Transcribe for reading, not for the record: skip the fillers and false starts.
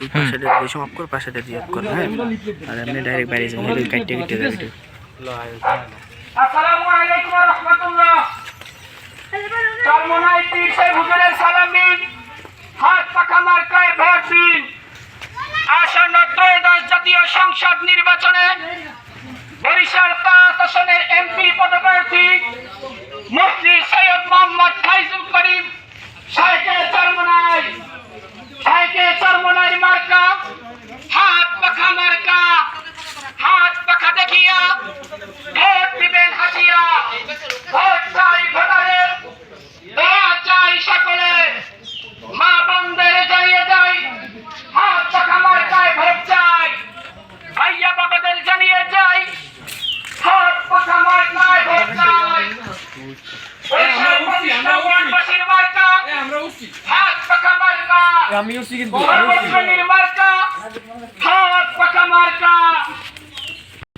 এই পাশেটা দিয়ে সমাপ কর, পাশেটা দিয়ে কর, হ্যাঁ? আর এমনি ডাইরেক্ট বাইরে যাবে, হেলে কাটতে কেটে যাবে। আসসালামু আলাইকুম ওয়া রাহমাতুল্লাহ। চরমোনাই পীর সাহেব হুজুরের সালামি, হাত পাখা মার্কায় ভোট দিন। আসন্ন ত্রয়োদশ জাতীয় সংসদ নির্বাচনে বরিশাল ৫ আসনের এমপি পদপ্রার্থী মুফতি সৈয়দ মোহাম্মদ ফাইজুল করিম সাহেবকে চরমোনাই মার্কা, হাত পাখা মার্কা, হাত পাখা দেখিয়া ভোট দিবেন হাসিয়া। ভোট চাই ভোটারের, দোয়া চাই সকলের, মা বন্ধের জানিয়ে যাই হাত পাখা মার্কায় ভোট চাই। ভাইয়া বাবাদের জানিয়ে যাই হাত পাখা মার্কায় ভোট চাই। বরিশাল মার্কা, হাত পাখা মার্কা, মার্কা, হাত পাখা মার্কা।